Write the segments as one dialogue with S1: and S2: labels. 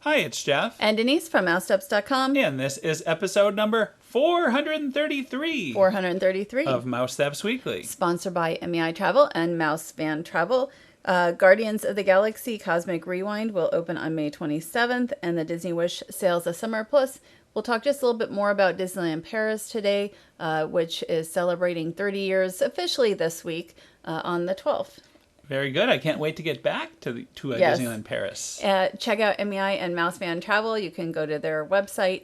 S1: Hi, it's Jeff.
S2: And Denise from Mousesteps.com.
S1: And this is episode number 433.
S2: 433.
S1: Of Mousesteps Weekly.
S2: Sponsored by MEI Travel and Mouse Van Travel. Guardians of the Galaxy Cosmic Rewind will open on May 27th, and the Disney Wish Sales of Summer Plus. We'll talk just a little bit more about Disneyland Paris today, which is celebrating 30 years officially this week on the 12th.
S1: Very good. I can't wait to get back to
S2: Yes.
S1: Disneyland Paris.
S2: Check out MEI and Mouse Van Travel. You can go to their website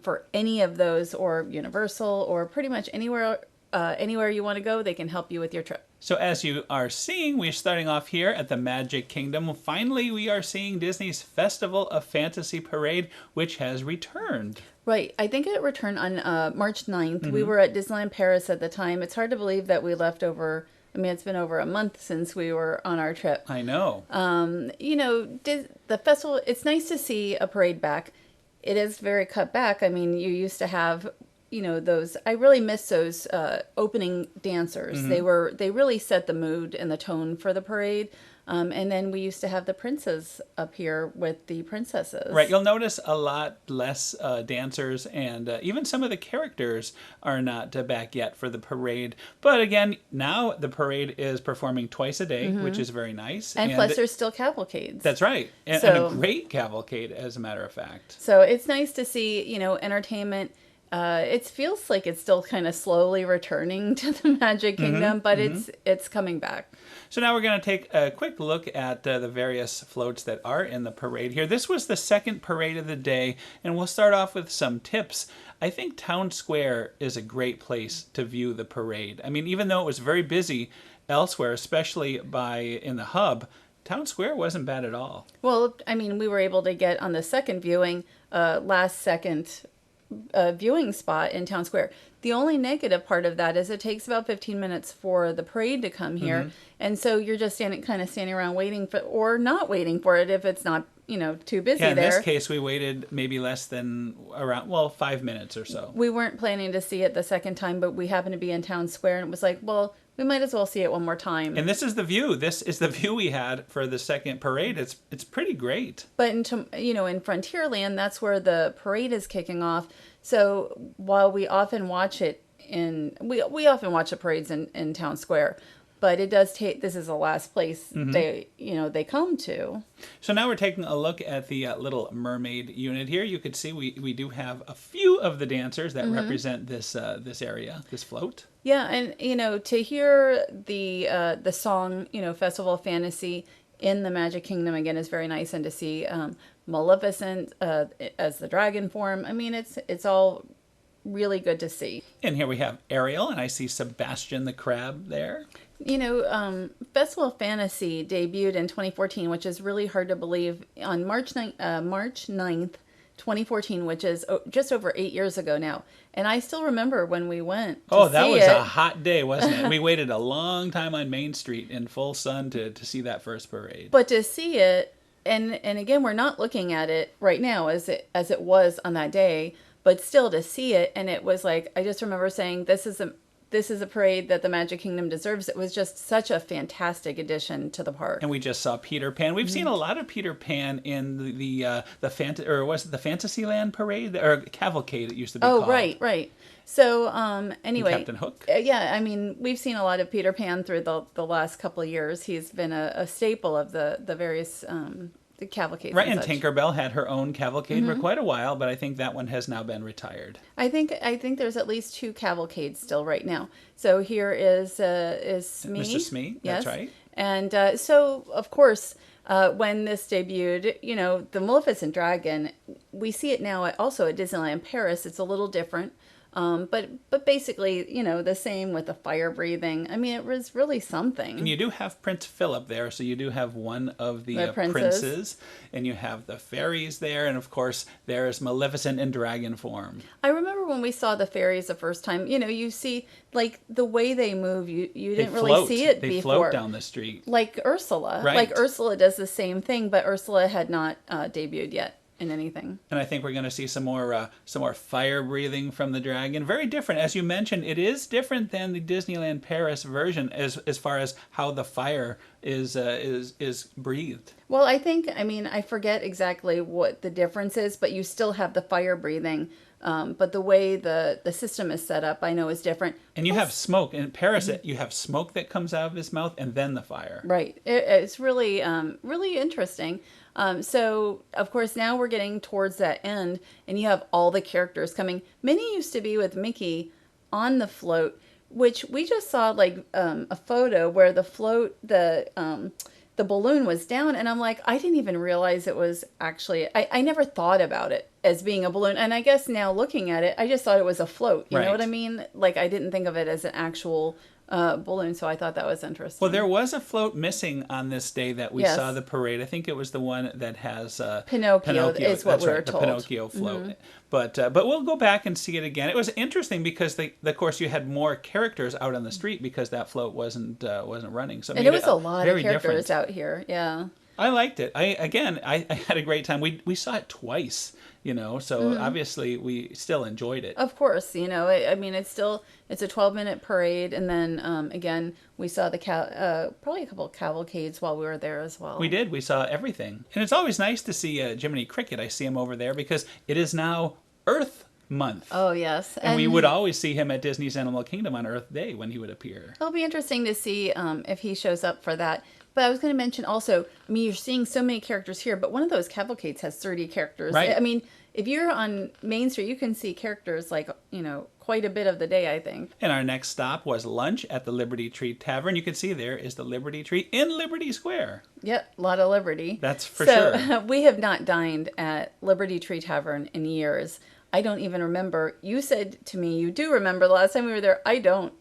S2: for any of those, or Universal, or pretty much anywhere you want to go. They can help you with your trip.
S1: So as you are seeing, we're starting off here at the Magic Kingdom. Finally, we are seeing Disney's Festival of Fantasy Parade, which has returned.
S2: Right. I think it returned on March 9th. Mm-hmm. We were at Disneyland Paris at the time. It's hard to believe that we left over... it's been over a month since we were on our trip.
S1: I know.
S2: The festival, it's nice to see a parade back. It is very cut back. You used to have, those, I really miss those opening dancers. Mm-hmm. They really set the mood and the tone for the parade. And then we used to have the princes up here with the princesses.
S1: Right. You'll notice a lot less dancers, and even some of the characters are not back yet for the parade. But again, now the parade is performing twice a day, which is very nice.
S2: And plus there's still cavalcades.
S1: That's right. And a great cavalcade, as a matter of fact.
S2: So it's nice to see, entertainment. It feels like it's still kind of slowly returning to the Magic Kingdom, but it's coming back.
S1: So now we're going to take a quick look at the various floats that are in the parade here. This was the second parade of the day, and we'll start off with some tips. I think Town Square is a great place to view the parade. Even though it was very busy elsewhere, especially in the hub, Town Square wasn't bad at all.
S2: Well, we were able to get on the second viewing, last second viewing spot in Town Square. The only negative part of that is it takes about 15 minutes for the parade to come here. And so you're just standing around waiting for, or not waiting for it if it's not, too busy there.
S1: In this case, we waited maybe less than 5 minutes or so.
S2: We weren't planning to see it the second time, but we happened to be in Town Square, and it was like, well, we might as well see it one more time.
S1: And this is the view. This is the view we had for the second parade. It's pretty great.
S2: But in Frontierland, that's where the parade is kicking off. So while we often watch it we often watch the parades in Town Square, but it does take, this is the last place they come to.
S1: So now we're taking a look at the Little Mermaid unit here. You could see we do have a few of the dancers that represent this area, this float.
S2: Yeah, and to hear the song, Festival of Fantasy in the Magic Kingdom again is very nice, and to see Maleficent as the dragon form. It's all really good to see.
S1: And here we have Ariel, and I see Sebastian the Crab there.
S2: Festival of Fantasy debuted in 2014, which is really hard to believe, on March 9th, 2014, which is just over 8 years ago now. And I still remember when we went to see it.
S1: That was a hot day, wasn't it? We waited a long time on Main Street in full sun to see that first parade.
S2: But to see it, and again, we're not looking at it right now as it was on that day, but still to see it, and it was like, I just remember saying, this is a parade that the Magic Kingdom deserves. It was just such a fantastic addition to the park.
S1: And we just saw Peter Pan. We've seen a lot of Peter Pan in the Fantasyland parade, or Cavalcade it used to be called.
S2: Oh, right. So anyway,
S1: and Captain Hook.
S2: We've seen a lot of Peter Pan through the last couple of years. He's been a staple of the various the cavalcades.
S1: Right, and Tinkerbell had her own cavalcade for quite a while, but I think that one has now been retired.
S2: I think there's at least 2 cavalcades still right now. So here is Smee.
S1: Mr. Smee,
S2: yes.
S1: That's right.
S2: And so, of course, when this debuted, the Maleficent Dragon, we see it now also at Disneyland Paris. It's a little different. But basically, the same with the fire breathing. It was really something.
S1: And you do have Prince Philip there, so you do have one of the princes. And you have the fairies there, and of course, there's Maleficent in dragon form.
S2: I remember when we saw the fairies the first time, you see, like, the way they move, you didn't really see it before.
S1: They float down the street.
S2: Like Ursula.
S1: Right.
S2: Like Ursula does the same thing, but Ursula had not debuted yet. in anything.
S1: And I think we're going to see some more fire breathing from the dragon. Very different, as you mentioned. It is different than the Disneyland Paris version as far as how the fire is breathed.
S2: Well, I forget exactly what the difference is, but you still have the fire breathing. But the way the system is set up, I know, is different.
S1: And you have smoke. In Paris, you have smoke that comes out of his mouth and then the fire.
S2: Right. It's really, really interesting. So, of course, now we're getting towards that end, and you have all the characters coming. Minnie used to be with Mickey on the float, which we just saw, like, a photo where the float, the balloon was down, and I'm like, I didn't even realize it was actually, I never thought about it as being a balloon, and I guess now looking at it, I just thought it was a float, you know what I mean? Like, I didn't think of it as an actual balloon, so I thought that was interesting.
S1: Well, there was a float missing on this day that we saw the parade. I think it was the one that has
S2: Pinocchio is what we were told.
S1: The Pinocchio float. Mm-hmm. But we'll go back and see it again. It was interesting because of course you had more characters out on the street because that float wasn't running. So
S2: it was a lot of characters out here. Yeah.
S1: I liked it. I had a great time. We saw it twice, so obviously we still enjoyed it.
S2: Of course, it's a 12-minute parade, and then again we saw the probably a couple of cavalcades while we were there as well.
S1: We did. We saw everything, and it's always nice to see Jiminy Cricket. I see him over there because it is now Earth Month.
S2: Oh yes,
S1: and we would always see him at Disney's Animal Kingdom on Earth Day when he would appear.
S2: It'll be interesting to see if he shows up for that. But I was going to mention also, you're seeing so many characters here, but one of those cavalcades has 30 characters.
S1: Right.
S2: If you're on Main Street, you can see characters like, quite a bit of the day, I think.
S1: And our next stop was lunch at the Liberty Tree Tavern. You can see there is the Liberty Tree in Liberty Square.
S2: Yep, a lot of Liberty.
S1: That's for sure.
S2: So we have not dined at Liberty Tree Tavern in years. I don't even remember. You said to me, you do remember the last time we were there. I don't.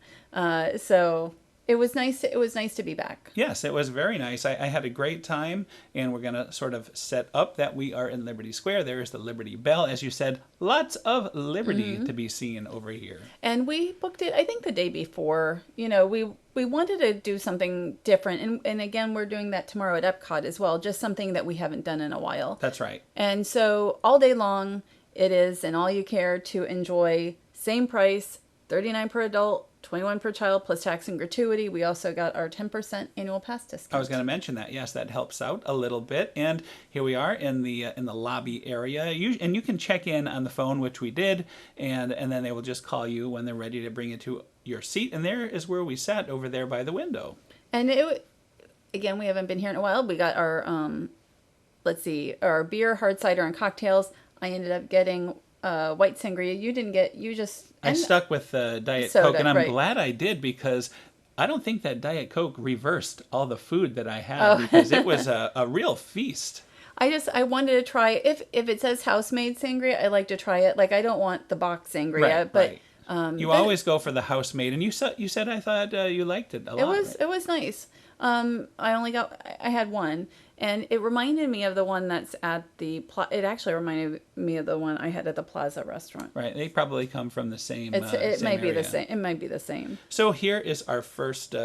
S2: So it was nice. It was nice to be back.
S1: Yes, it was very nice. I had a great time, and we're going to sort of set up that we are in Liberty Square. There is the Liberty Bell. As you said, lots of liberty to be seen over here.
S2: And we booked it, I think, the day before. We wanted to do something different. And again, we're doing that tomorrow at Epcot as well, just something that we haven't done in a while.
S1: That's right.
S2: And so all day long it is, and all you care to enjoy, same price, $39 per adult, $21 per child plus tax and gratuity. We also got our 10% annual pass discount.
S1: I was going to mention that. Yes, that helps out a little bit. And here we are in the lobby area. And you can check in on the phone, which we did, and then they will just call you when they're ready to bring you to your seat. And there is where we sat, over there by the window.
S2: And again, we haven't been here in a while. We got our our beer, hard cider, and cocktails. I ended up getting white sangria. You didn't get.
S1: I stuck with Diet
S2: soda,
S1: Coke, and I'm glad I did because I don't think that Diet Coke reversed all the food that I had because it was a real feast. I wanted to try, if it says house-made sangria, I like to try it. Like, I don't want the box sangria, but you always go for the house-made, and you said I thought you liked it a lot.
S2: It was nice. I had one, and it reminded me of the one that's at it actually reminded me of the one I had at the Plaza restaurant.
S1: Right, they probably come from the same.
S2: It might be the same. It might be the same.
S1: So here is our first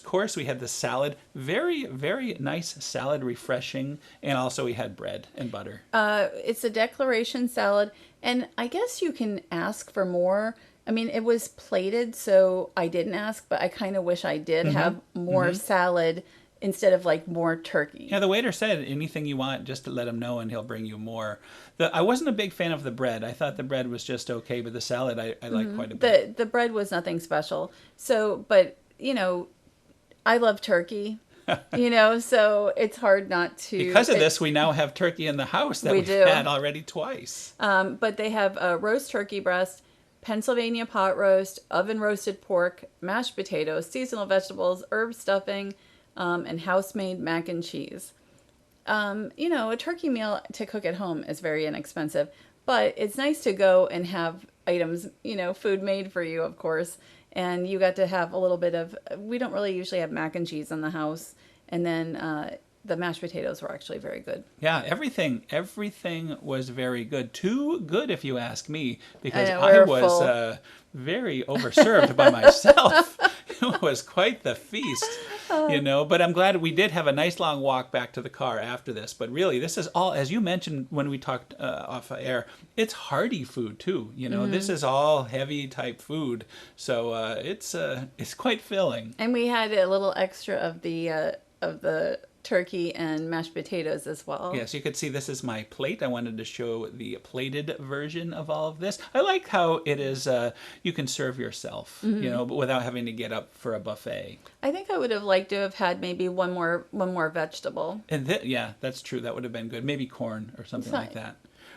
S1: course. We had the salad, very very nice salad, refreshing, and also we had bread and butter.
S2: It's a declaration salad, and I guess you can ask for more. It was plated, so I didn't ask, but I kind of wish I did have more salad instead of like more turkey.
S1: Yeah, the waiter said anything you want, just to let him know, and he'll bring you more. I wasn't a big fan of the bread. I thought the bread was just okay, but the salad I liked quite a bit.
S2: The bread was nothing special. So, but I love turkey. So it's hard not to.
S1: Because of this, we now have turkey in the house that we've had already twice.
S2: But they have a roast turkey breast, Pennsylvania pot roast, oven roasted pork, mashed potatoes, seasonal vegetables, herb stuffing, and house-made mac and cheese. A turkey meal to cook at home is very inexpensive, but it's nice to go and have items, food made for you, of course. And you got to have a little bit of, we don't really usually have mac and cheese in the house. And then the mashed potatoes were actually very good.
S1: Yeah, everything was very good. Too good, if you ask me, because I was very overserved by myself. It was quite the feast, But I'm glad we did have a nice long walk back to the car after this. But really, this is all, as you mentioned when we talked off air, it's hearty food too. This is all heavy type food, so it's quite filling.
S2: And we had a little extra of the turkey and mashed potatoes as well.
S1: Yes, you could see this is my plate. I wanted to show the plated version of all of this. I like how it is, you can serve yourself, but without having to get up for a buffet.
S2: I think I would have liked to have had maybe one more vegetable.
S1: And yeah, that's true. That would have been good. Maybe corn or something like that.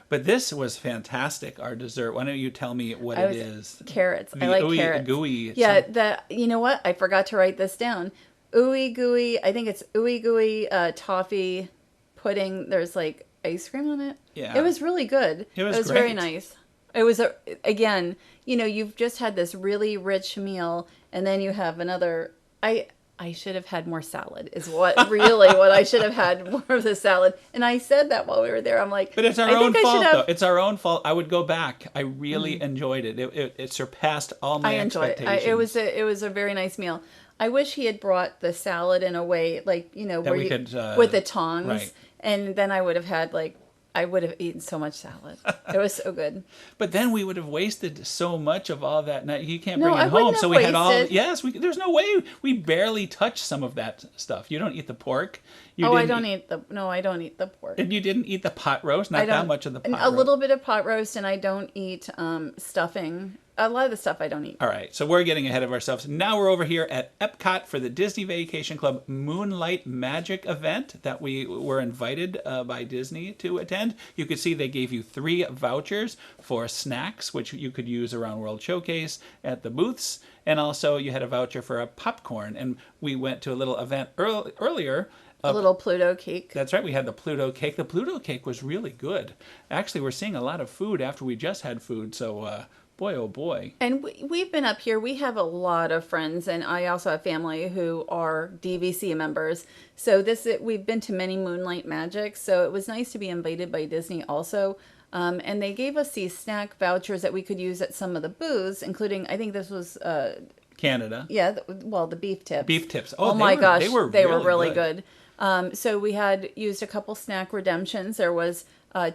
S1: But this was fantastic, our dessert. Why don't you tell me what it is?
S2: Carrots. I like carrots.
S1: Gooey.
S2: Yeah, you know what? I forgot to write this down. Ooey gooey, I think it's ooey gooey toffee pudding. There's like ice cream on it.
S1: Yeah.
S2: It was really good.
S1: It was great.
S2: Very nice. It was, again, you've just had this really rich meal, and then you have another, I should have had more salad is what I should have had more of the salad. And I said that while we were there. I'm like,
S1: but it's our own fault though. It's our own fault. I would go back. I really enjoyed it. It surpassed all my expectations.
S2: It was a very nice meal. I wish he had brought the salad in a way like, where you could, with the tongs.
S1: Right.
S2: And then I would have had I would have eaten so much salad. It was so good.
S1: But then we would have wasted so much of all that. Now, you can't bring it home. So we had all. Yes, there's no way. We barely touched some of that stuff. You don't eat the pork.
S2: I don't eat the pork.
S1: And you didn't eat the pot roast? Not that much of the pot roast.
S2: A little bit of pot roast, and I don't eat stuffing. A lot of the stuff I don't eat.
S1: All right, so we're getting ahead of ourselves. Now we're over here at Epcot for the Disney Vacation Club Moonlight Magic event that we were invited by Disney to attend. You could see they gave you 3 vouchers for snacks, which you could use around World Showcase at the booths. And also you had a voucher for a popcorn. And we went to a little event earlier.
S2: A little Pluto cake.
S1: That's right. We had the Pluto cake. The Pluto cake was really good. Actually, we're seeing a lot of food after we just had food. So, boy, oh boy.
S2: And we've been up here. We have a lot of friends, and I also have family who are DVC members. So we've been to many Moonlight Magic. So it was nice to be invited by Disney also. And they gave us these snack vouchers that we could use at some of the booths, including, I think this was...
S1: Canada.
S2: Yeah, the beef tips.
S1: Beef tips.
S2: Oh my gosh, they were really good. So we had used a couple snack redemptions. There was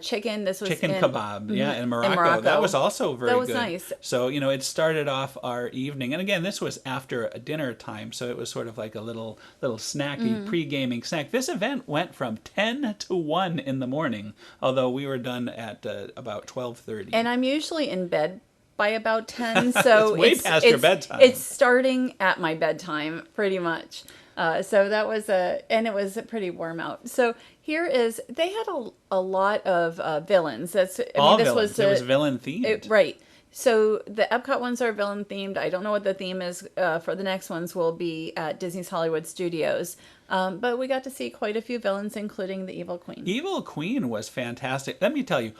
S2: chicken. This was
S1: chicken kebab, in Morocco. That was also very good.
S2: That was nice.
S1: So, it started off our evening. And again, this was after a dinner time. So it was sort of like a little snacky, pre-gaming snack. This event went from 10 to 1 in the morning, although we were done at about 12:30.
S2: And I'm usually in bed by about 10. So
S1: it's way past your bedtime.
S2: It's starting at my bedtime, pretty much. So that was and it was pretty warm out. So they had a lot of villains. Villains. It was
S1: villain themed.
S2: Right. So the Epcot ones are villain themed. I don't know what the theme is for the next ones will be at Disney's Hollywood Studios. But we got to see quite a few villains, including the Evil Queen.
S1: Evil Queen was fantastic. Let me tell you,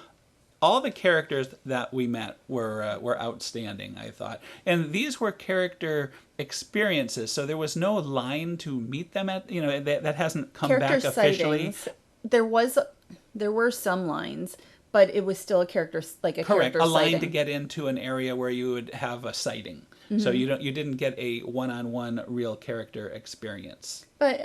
S1: all the characters that we met were outstanding, I thought. And these were character experiences, so there was no line to meet them at. That hasn't come back officially.
S2: Sightings. There were some lines, but it was still a character
S1: Correct.
S2: Character
S1: a line
S2: sighting.
S1: To get into an area where you would have a sighting. So you didn't get a one-on-one real character experience.
S2: But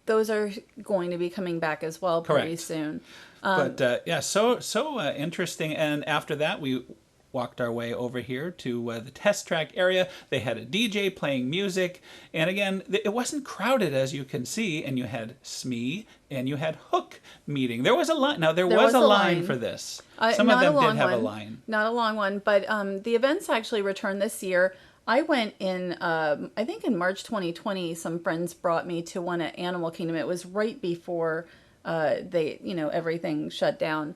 S2: those are going to be coming back as well pretty soon.
S1: So interesting. And after that, we walked our way over here to the test track area. They had a DJ playing music. And again, it wasn't crowded, as you can see. And you had Smee and you had Hook meeting. There was a line. Now, there was a line for this. Some of them did have a line.
S2: Not a long one. But the events actually returned this year. I went in, I think in March 2020, some friends brought me to one at Animal Kingdom. It was right before everything shut down.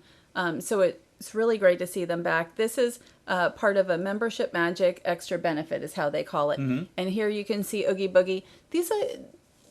S2: So it's really great to see them back. This is part of a Membership Magic Extra Benefit is how they call it. And here you can see Oogie Boogie.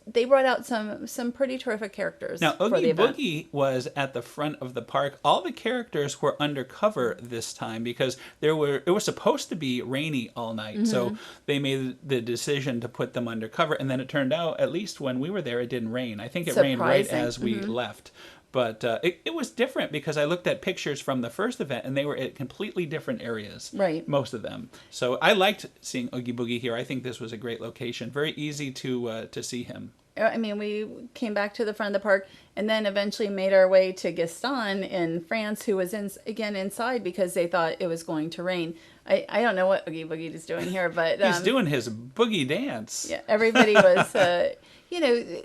S2: They brought out some pretty terrific characters.
S1: Now,
S2: for the
S1: Oogie
S2: event.
S1: Boogie was at the front of the park. All the characters were undercover this time because it was supposed to be rainy all night. So they made the decision to put them undercover. And then it turned out, at least when we were there, it didn't rain. I think it rained right as we left. But it was different because I looked at pictures from the first event, and they were at completely different areas.
S2: Right.
S1: Most of them. So I liked seeing Oogie Boogie here. I think this was a great location. Very easy to see him.
S2: I mean, we came back to the front of the park and then eventually made our way to Gaston in France, who was again inside because they thought it was going to rain. I don't know what Oogie Boogie is doing here, but
S1: he's doing his boogie dance.
S2: Yeah, everybody was, you know,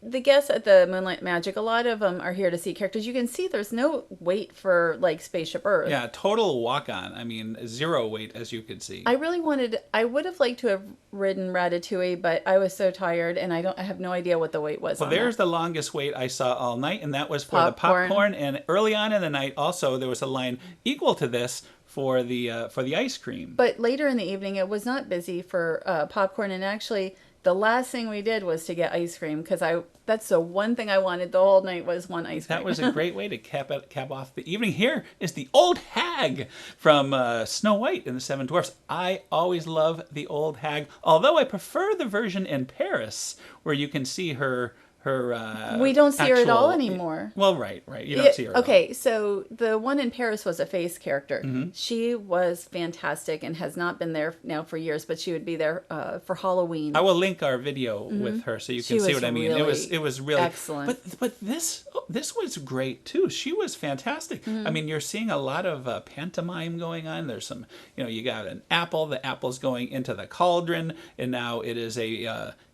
S2: the guests at the Moonlight Magic, a lot of them are here to see characters. You can see there's no wait for like Spaceship Earth.
S1: Yeah, total walk on. I mean, zero wait, as you could see.
S2: I would have liked to have ridden Ratatouille, but I was so tired and I have no idea what the wait was.
S1: Well, there's the longest wait I saw all night, and that was for the popcorn. And early on in the night, also there was a line equal to this for the ice cream.
S2: But later in the evening, it was not busy for popcorn, and actually, the last thing we did was to get ice cream because that's the one thing I wanted the whole night was one ice cream.
S1: That was a great way to cap off the evening. Here is the old hag from Snow White and the Seven Dwarfs. I always love the old hag, although I prefer the version in Paris where you can see her
S2: we don't see her at all anymore.
S1: Well, right. You don't see her at all.
S2: Okay, so the one in Paris was a face character. Mm-hmm. She was fantastic and has not been there now for years, but she would be there for Halloween.
S1: I will link our video with her so you can see what I mean. It was really
S2: excellent.
S1: But this was great too. She was fantastic. Mm-hmm. I mean, you're seeing a lot of pantomime going on. There's some, you got an apple. The apple's going into the cauldron, and now it is a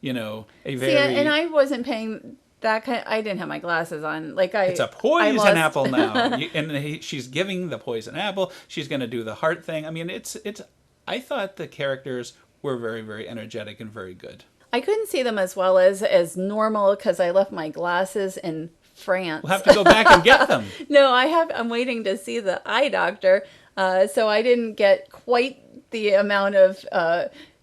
S1: very.
S2: See, and I wasn't paying that kind. I didn't have my glasses on.
S1: It's a poison apple now, she's giving the poison apple. She's going to do the heart thing. I mean, it's. I thought the characters were very, very energetic and very good.
S2: I couldn't see them as well as normal because I left my glasses in France.
S1: We'll have to go back and get them.
S2: No, I'm waiting to see the eye doctor, so I didn't get quite the amount of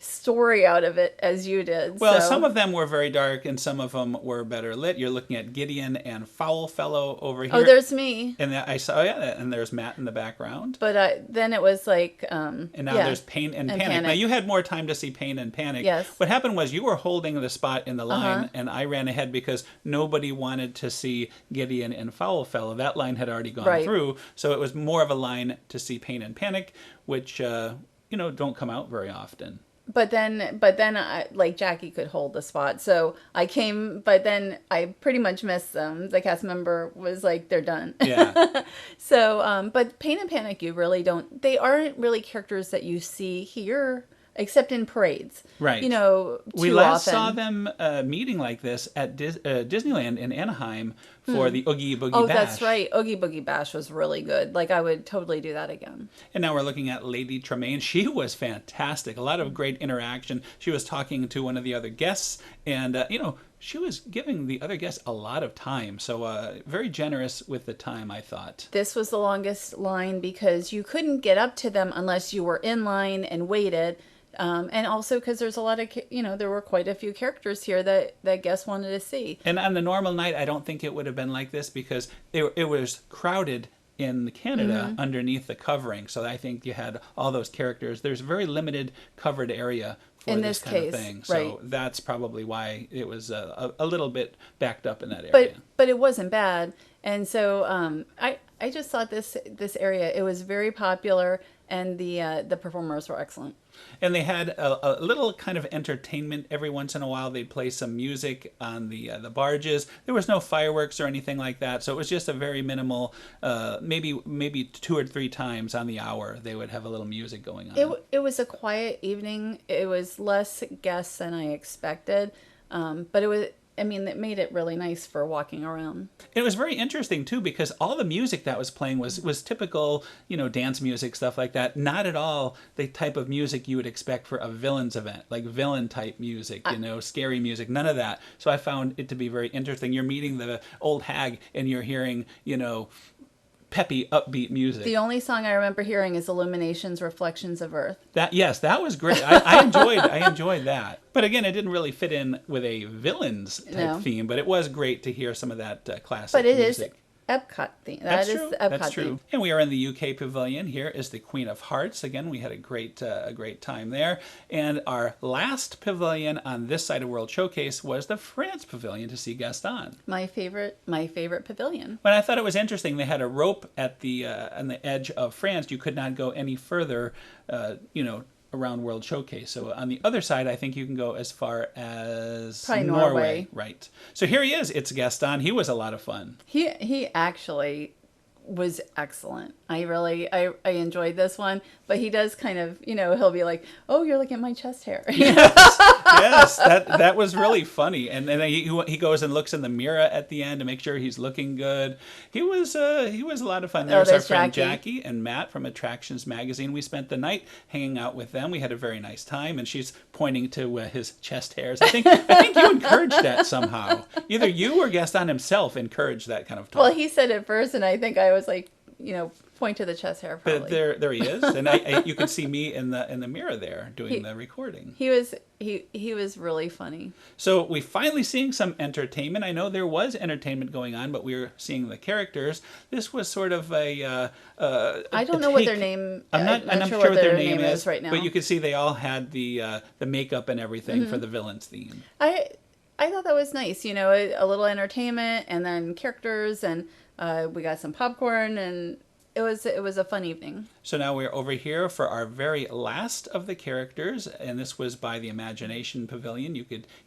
S2: story out of it as you did.
S1: Well, some of them were very dark and some of them were better lit. You're looking at Gideon and Foul Fellow over here.
S2: Oh, there's me.
S1: And I saw, and there's Matt in the background.
S2: But then it was like...
S1: and now there's Pain and Panic. Now, you had more time to see Pain and Panic.
S2: Yes.
S1: What happened was you were holding the spot in the line, and I ran ahead because nobody wanted to see Gideon and Foul Fellow. That line had already gone through, so it was more of a line to see Pain and Panic, which, don't come out very often.
S2: But then Jackie could hold the spot. So I came, but then I pretty much missed them. The cast member was like, they're done.
S1: Yeah.
S2: So, but Pain and Panic, you really don't, they aren't really characters that you see here, except in parades.
S1: Right.
S2: We
S1: last saw them meeting like this at Disneyland in Anaheim for the Oogie Boogie Bash.
S2: Oh, that's right. Oogie Boogie Bash was really good. I would totally do that again.
S1: And now we're looking at Lady Tremaine. She was fantastic. A lot of great interaction. She was talking to one of the other guests, and, she was giving the other guests a lot of time. So very generous with the time, I thought.
S2: This was the longest line because you couldn't get up to them unless you were in line and waited. And also because there's a lot of, there were quite a few characters here that guests wanted to see.
S1: And on the normal night, I don't think it would have been like this because it was crowded in Canada underneath the covering. So I think you had all those characters. There's very limited covered area for this kind of thing. So that's probably why it was a little bit backed up in that area.
S2: But it wasn't bad. And so I just thought this area, it was very popular, and the performers were excellent.
S1: And they had a little kind of entertainment every once in a while. They'd play some music on the barges. There was no fireworks or anything like that, so it was just a very minimal. Maybe 2 or 3 times on the hour they would have a little music going on.
S2: It was a quiet evening. It was less guests than I expected, but it was. I mean, it made it really nice for walking around.
S1: It was very interesting, too, because all the music that was playing was typical, dance music, stuff like that. Not at all the type of music you would expect for a villains event, like villain-type music, scary music, none of that. So I found it to be very interesting. You're meeting the old hag, and you're hearing, peppy, upbeat music.
S2: The only song I remember hearing is Illumination's "Reflections of Earth."
S1: That was great. I enjoyed that. But again, it didn't really fit in with a villains type theme. But it was great to hear some of that classic music.
S2: Epcot theme.
S1: That's
S2: That is
S1: true.
S2: the Epcot
S1: That's true.
S2: theme.
S1: And we are in the UK pavilion. Here is the Queen of Hearts. Again, we had a great time there. And our last pavilion on this side of World Showcase was the France pavilion to see Gaston.
S2: My favorite pavilion.
S1: But I thought it was interesting. They had a rope at the on the edge of France. You could not go any further, around World Showcase. So on the other side, I think you can go as far as
S2: Probably Norway.
S1: Right. So here he is. It's Gaston. He was a lot of fun.
S2: He actually was excellent. I enjoyed this one, but he does kind of, he'll be like, "Oh, you're looking at my chest hair."
S1: Yes, that was really funny. And then he goes and looks in the mirror at the end to make sure he's looking good. He was a lot of fun. There's our friend Jackie and Matt from Attractions Magazine. We spent the night hanging out with them. We had a very nice time, and she's pointing to his chest hairs. I think you encouraged that somehow. Either you or Gaston himself encouraged that kind of talk.
S2: Well, he said it first, and I think I was like, point to the chest hair. Probably.
S1: But there he is, and you could see me in the mirror there doing the recording.
S2: He was really funny.
S1: So we finally seeing some entertainment. I know there was entertainment going on, but we were seeing the characters. This was sort of I
S2: don't know what their name.
S1: I'm not sure what their name is
S2: right now.
S1: But you could see they all had the makeup and everything for the villains theme.
S2: I thought that was nice. A little entertainment and then characters, and we got some popcorn, and it was a fun evening.
S1: So now we're over here for our very last of the characters, and this was by the Imagination Pavilion. You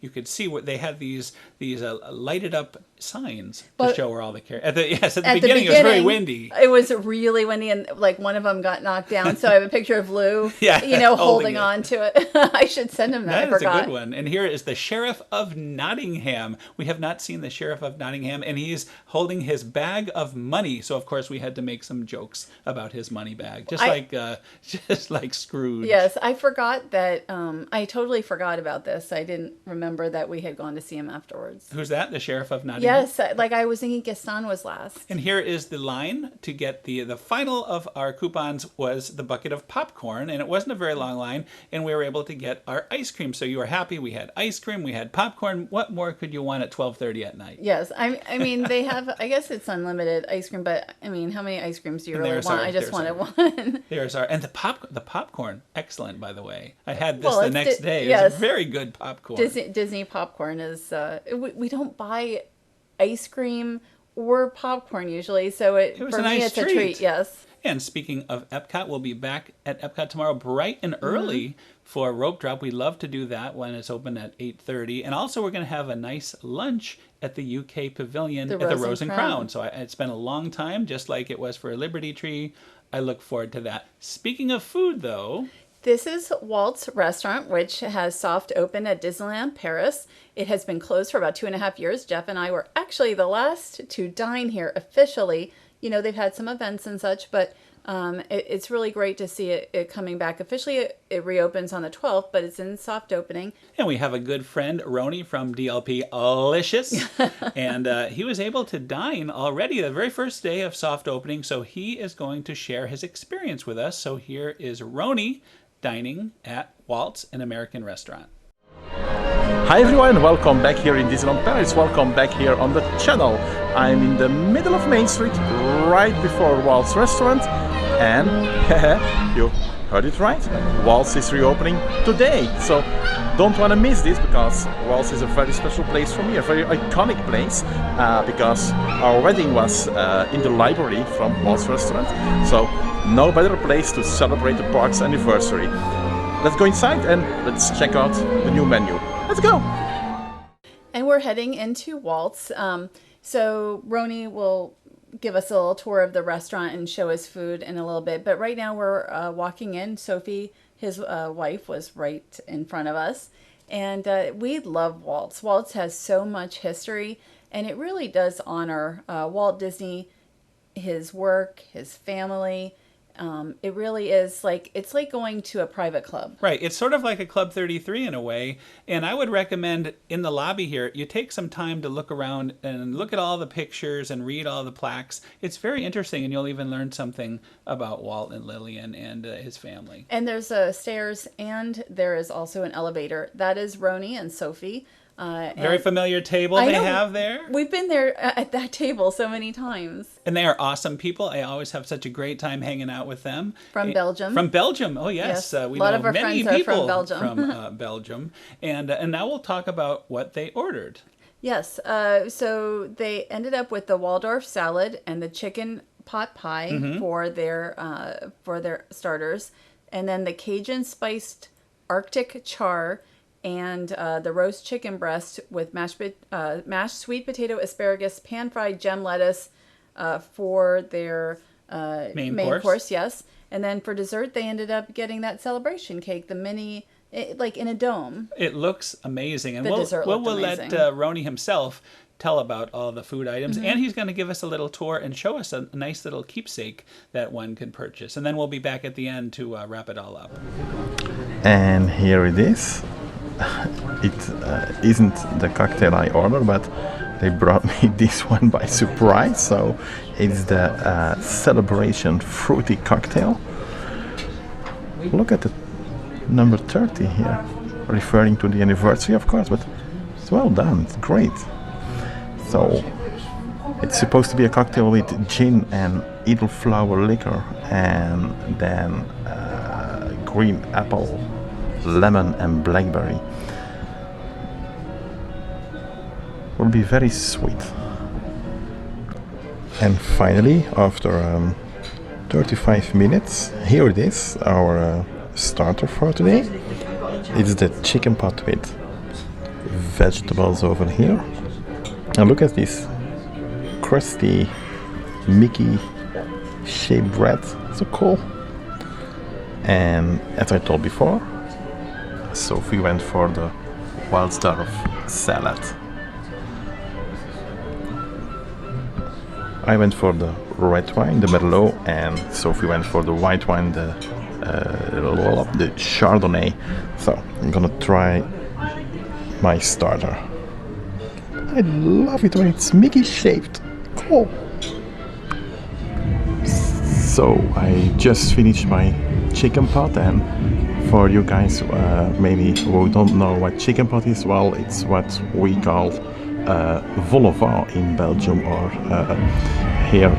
S1: could see what they had these lighted up signs to show where all the characters. At the beginning, it was very windy.
S2: It was really windy, and like one of them got knocked down. So I have a picture of Lou, holding on to it. I should send him that. I forgot.
S1: That's a good one. And here is the Sheriff of Nottingham. We have not seen the Sheriff of Nottingham, and he's holding his bag of money. So of course we had to make some jokes about his money bag. Just like Scrooge.
S2: Yes, I forgot that. I totally forgot about this. I didn't remember that we had gone to see him afterwards.
S1: Who's that? The Sheriff of Nottingham?
S2: Yes, I was thinking Gaston was last.
S1: And here is the line to get the final of our coupons was the bucket of popcorn, and it wasn't a very long line, and we were able to get our ice cream. So you were happy. We had ice cream. We had popcorn. What more could you want at 12:30 at night?
S2: Yes, I mean they have. I guess it's unlimited ice cream, but I mean, how many ice creams do you really want? I just wanted one.
S1: There's our and the popcorn, excellent, by the way. I had this the next day.
S2: Yes.
S1: It was very good popcorn.
S2: Disney popcorn is we don't buy ice cream or popcorn usually, so for me
S1: nice
S2: it's a treat. Yes.
S1: And speaking of Epcot, we'll be back at Epcot tomorrow bright and early for Rope Drop. We love to do that when it's open at 8:30. And also we're going to have a nice lunch at the UK Pavilion at the Rose and Crown. So it's been a long time, just like it was for Liberty Tree. I look forward to that. Speaking of food, though...
S2: This is Walt's restaurant, which has soft opened at Disneyland Paris. It has been closed for about 2.5 years. Jeff and I were actually the last to dine here officially. They've had some events and such, but it's really great to see it coming back. Officially, it reopens on the 12th, but it's in soft opening.
S1: And we have a good friend, Rony from DLP Alicious, and he was able to dine already the very first day of soft opening, so he is going to share his experience with us. So here is Rony dining at Walt's, an American restaurant.
S3: Hi everyone, welcome back here in Disneyland Paris, welcome back here on the channel. I'm in the middle of Main Street, right before Walt's restaurant, and you heard it right, Walt's is reopening today, so don't want to miss this because Walt's is a very special place for me, a very iconic place, because our wedding was in the library from Walt's restaurant, so no better place to celebrate the park's anniversary. Let's go inside and let's check out the new menu. Let's go!
S2: And we're heading into Walt's. So Rony will give us a little tour of the restaurant and show us food in a little bit. But right now we're walking in. Sofie, his wife, was right in front of us. And we love Walt's. Walt's has so much history, and it really does honor Walt Disney, his work, his family. It really is it's like going to a private club.
S1: Right. It's sort of like a Club 33 in a way. And I would recommend in the lobby here, you take some time to look around and look at all the pictures and read all the plaques. It's very interesting, and you'll even learn something about Walt and Lillian and his family.
S2: And there's stairs, and there is also an elevator. That is Rony and Sofie.
S1: Very familiar table
S2: I
S1: they
S2: know.
S1: have there.
S2: We've been there at that table so many times.
S1: And they are awesome people. I always have such a great time hanging out with them.
S2: From Belgium.
S1: From Belgium. Oh, yes.
S2: Yes.
S1: We
S2: A lot
S1: know
S2: of our
S1: many
S2: friends are
S1: people
S2: from Belgium.
S1: from Belgium. And now we'll talk about what they ordered.
S2: Yes. So they ended up with the Waldorf salad and the chicken pot pie for their starters, and then the Cajun spiced Arctic char and the roast chicken breast with mashed sweet potato, asparagus, pan-fried gem lettuce for their
S1: Main
S2: course. Yes. And then for dessert, they ended up getting that celebration cake, the mini, like in a dome.
S1: It looks amazing. And
S2: The dessert looked
S1: we'll
S2: amazing.
S1: let Rony himself tell about all the food items. And he's going to give us a little tour and show us a nice little keepsake that one can purchase. And then we'll be back at the end to wrap it all up.
S3: And here it is. It isn't the cocktail I ordered, but they brought me this one by surprise. So it's the Celebration Fruity Cocktail. Look at the number 30 here, referring to the anniversary, of course, but it's well done. It's great. So it's supposed to be a cocktail with gin and elderflower liquor, and then green apple, lemon and blackberry. Will be very sweet. And finally, after 35 minutes, here it is, our starter for today. It's the chicken pot with vegetables over here. And look at this crusty Mickey shaped bread. So cool. And as I told before, Sophie went for the Waldorf salad. I went for the red wine, the Merlot, and Sophie went for the white wine, the Chardonnay. So I'm gonna try my starter. I love it when it's Mickey shaped. Cool. So I just finished my chicken pot, and for you guys maybe who don't know what chicken pot is, well, it's what we call vol au vent in Belgium or here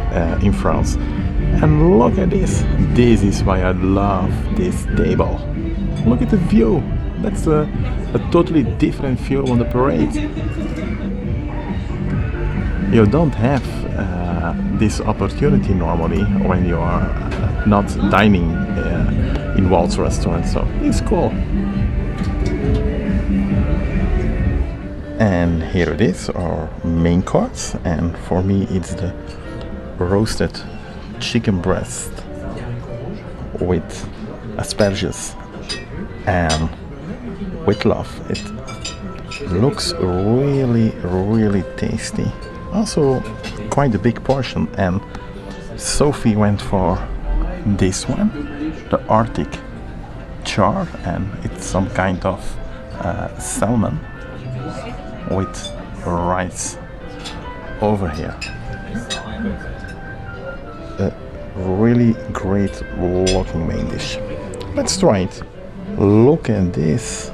S3: in France. And look at this. This is why I love this table. Look at the view. That's a totally different view on the parade. You don't have this opportunity normally when you are not dining in Walt's restaurant, so it's cool. And here it is, our main course, and for me it's the roasted chicken breast with asparagus and with love. It looks really, really tasty. Also quite a big portion, and Sophie went for this one, the Arctic char, and it's some kind of salmon with rice over here. A really great looking main dish. Let's try it. Look at this.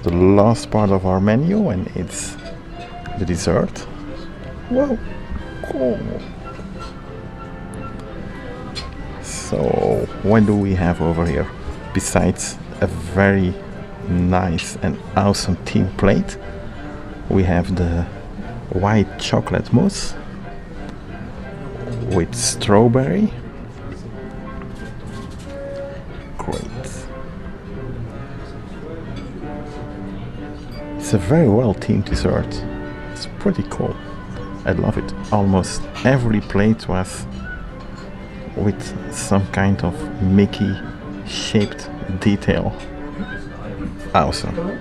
S3: The last part of our menu, and it's the dessert. Wow, cool. So what do we have over here? Besides a very nice and awesome theme plate, we have the white chocolate mousse with strawberry. Great. It's a very well themed dessert. It's pretty cool. I love it. Almost every plate was with some kind of Mickey shaped detail. Awesome.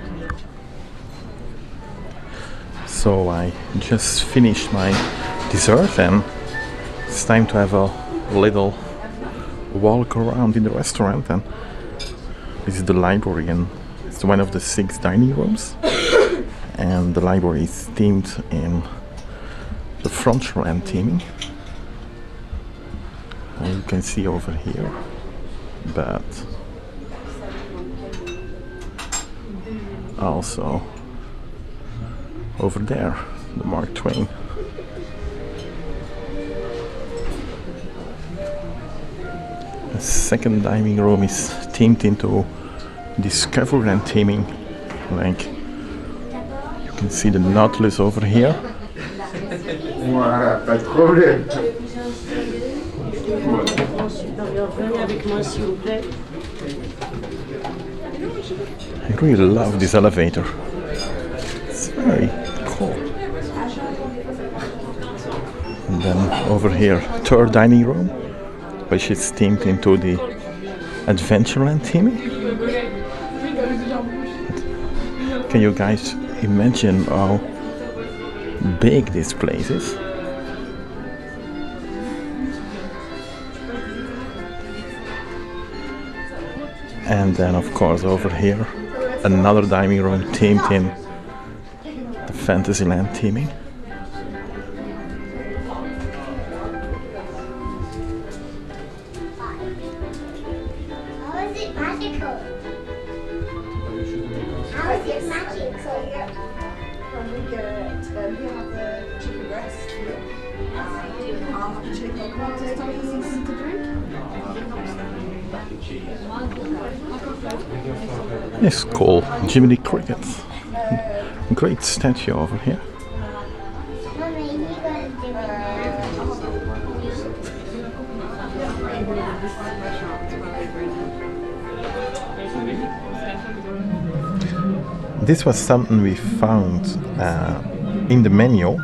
S3: So I just finished my dessert, and it's time to have a little walk around in the restaurant. And this is the library, and it's one of the 6 dining rooms. And the library is themed in the Frontierland theming. And you can see over here, but also over there, the Mark Twain. The second dining room is themed into Discovery and theming. Like, you can see the Nautilus over here.
S4: Voilà, pas de problème.
S3: I really love this elevator. It's very cool. And then over here, third dining room, which is themed into the Adventureland theming. Can you guys imagine how big this place is? And then of course over here, another dining room themed in the Fantasyland theming.
S5: How is it magical? How is it magic?
S6: When we get, we have the chicken breast, half chicken, something to drink.
S3: It's called Jiminy Cricket. Great statue over here.
S5: Mommy, you gotta
S3: This was something we found in the menu.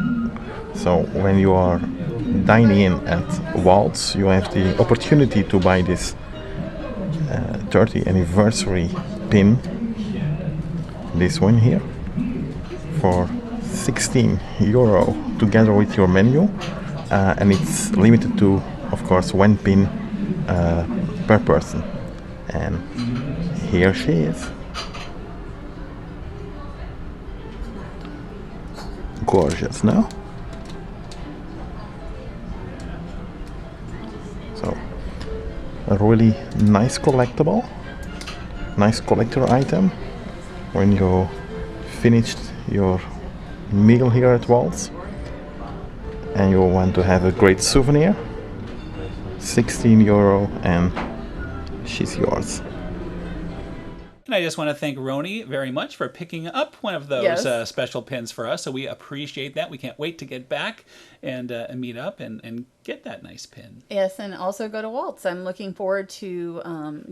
S3: So when you are dining in at Walt's, you have the opportunity to buy this 30th anniversary pin, this one here, for €16 together with your menu, and it's limited to, of course, one pin per person. And here she is. Gorgeous, no? So, a really nice collectible, nice collector item when you finished your meal here at Walt's and you want to have a great souvenir. €16 and she's yours.
S1: And I just want to thank Rony very much for picking up one of those
S2: Yes.
S1: special pins for us. So we appreciate that. We can't wait to get back and meet up and get that nice pin.
S2: Yes, and also go to Walt's. I'm looking forward to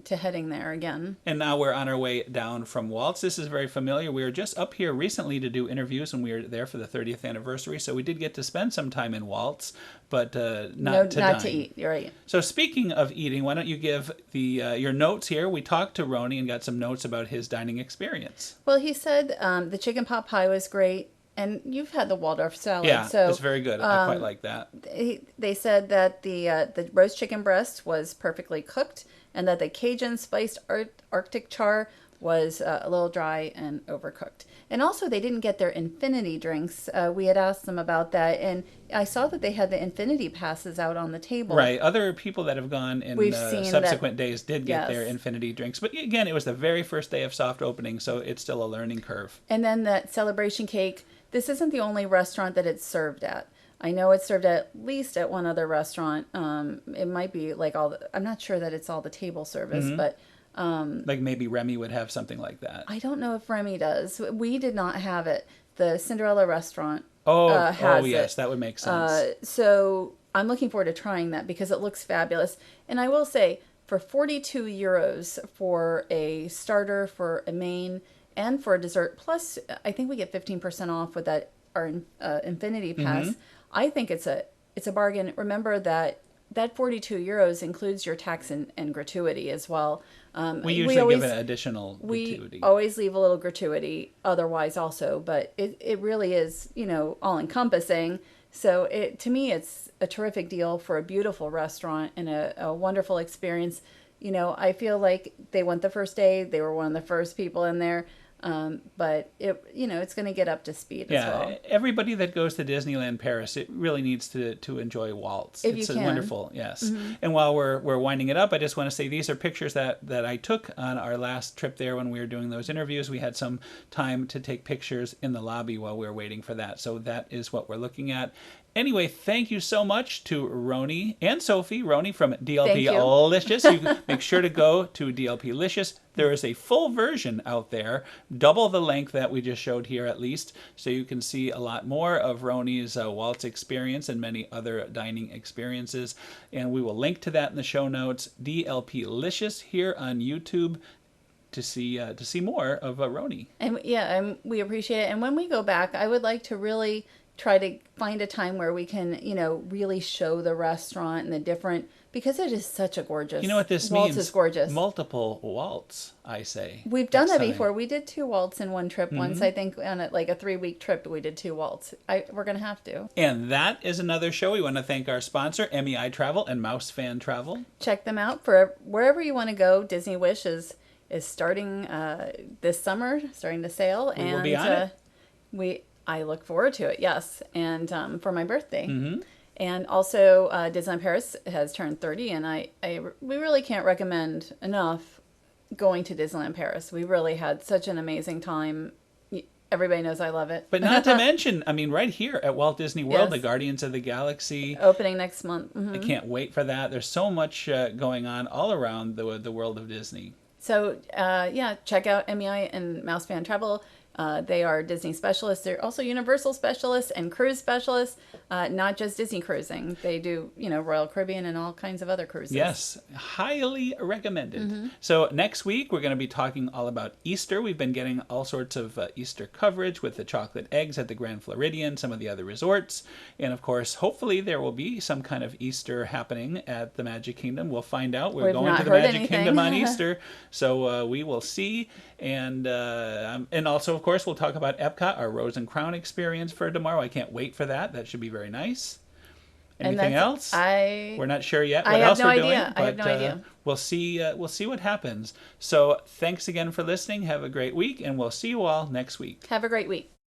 S2: heading there again.
S1: And now we're on our way down from Walt's. This is very familiar. We were just up here recently to do interviews when we were there for the 30th anniversary. So we did get to spend some time in Walt's, but not to dine.
S2: eat. You're right.
S1: So speaking of eating, why don't you give the your notes here? We talked to Rony and got some notes about his dining experience.
S2: Well, he said the chicken pot pie was great, and you've had the Waldorf salad.
S1: Yeah,
S2: so
S1: it's very good. I quite like that.
S2: they said that the roast chicken breast was perfectly cooked, and that the Cajun spiced Arctic char was a little dry and overcooked. And also, they didn't get their infinity drinks. We had asked them about that, and I saw that they had the infinity passes out on the table.
S1: Right. Other people that have gone in
S2: We've seen
S1: subsequent days did get
S2: Yes.
S1: their infinity drinks. But again, it was the very first day of soft opening, so it's still a learning curve.
S2: And then that celebration cake. This isn't the only restaurant that it's served at. I know it's served at least at one other restaurant. It might be like I'm not sure that it's all the table service, but
S1: Like maybe Remy would have something like that.
S2: I don't know if Remy does. We did not have it. The Cinderella restaurant
S1: Oh,
S2: has
S1: yes,
S2: it.
S1: that would make sense.
S2: So I'm looking forward to trying that because it looks fabulous. And I will say, for €42 for a starter, for a main, and for a dessert, plus I think we get 15% off with that our Infinity Pass. I think it's a bargain. Remember that €42 includes your tax and gratuity as well.
S1: We usually give an additional
S2: We
S1: gratuity.
S2: always leave a little gratuity otherwise also, but it really is, all encompassing. So to me, it's a terrific deal for a beautiful restaurant and a wonderful experience. I feel like they went the first day. They were one of the first people in there. But it's going to get up to speed as well.
S1: Everybody that goes to Disneyland Paris, it really needs to enjoy Walt's.
S2: If
S1: It's
S2: you can.
S1: wonderful, yes. And while we're winding it up, I just want to say these are pictures that I took on our last trip there when we were doing those interviews. We had some time to take pictures in the lobby while we were waiting for that. So that is what we're looking at. Anyway, thank you so much to Rony and Sofie. Rony from DLP Licious. You make sure to go to DLP Licious. There is a full version out there, double the length that we just showed here at least, so you can see a lot more of Rony's Walt's experience and many other dining experiences. And we will link to that in the show notes. DLP Licious here on YouTube to see more of Rony.
S2: And we appreciate it. And when we go back, I would like to really try to find a time where we can, really show the restaurant and the different, because it is such a gorgeous.
S1: You know what this
S2: Walt's
S1: means?
S2: Is gorgeous.
S1: Multiple Walt's, I say.
S2: We've done that before. We did 2 Walt's in one trip once. I think on a 3-week trip we did 2 Walt's. We're gonna have to.
S1: And that is another show. We want to thank our sponsor, MEI Travel and Mouse Fan Travel.
S2: Check them out for wherever you want to go. Disney Wish is starting this summer, starting to sail,
S1: We will be on it.
S2: I look forward to it, yes, and for my birthday. And also, Disneyland Paris has turned 30, and we really can't recommend enough going to Disneyland Paris. We really had such an amazing time. Everybody knows I love it.
S1: But not to mention, right here at Walt Disney World,
S2: Yes.
S1: the Guardians of the Galaxy.
S2: Opening next month.
S1: I can't wait for that. There's so much going on all around the world of Disney.
S2: So, check out MEI and Mouse Fan Travel. They are Disney specialists. They're also Universal specialists and cruise specialists, not just Disney cruising. They do, Royal Caribbean and all kinds of other cruises.
S1: Yes, highly recommended. So next week, we're going to be talking all about Easter. We've been getting all sorts of Easter coverage with the chocolate eggs at the Grand Floridian, some of the other resorts. And of course, hopefully there will be some kind of Easter happening at the Magic Kingdom. We'll find out. We're going to the Magic Kingdom on Easter. So we will see. And also, of course, we'll talk about Epcot, our Rose and Crown experience for tomorrow. I can't wait for that. That should be very nice. Anything else? We're not sure yet what else we're doing.
S2: I have no idea.
S1: We'll see what happens. So thanks again for listening. Have a great week, and we'll see you all next week.
S2: Have a great week.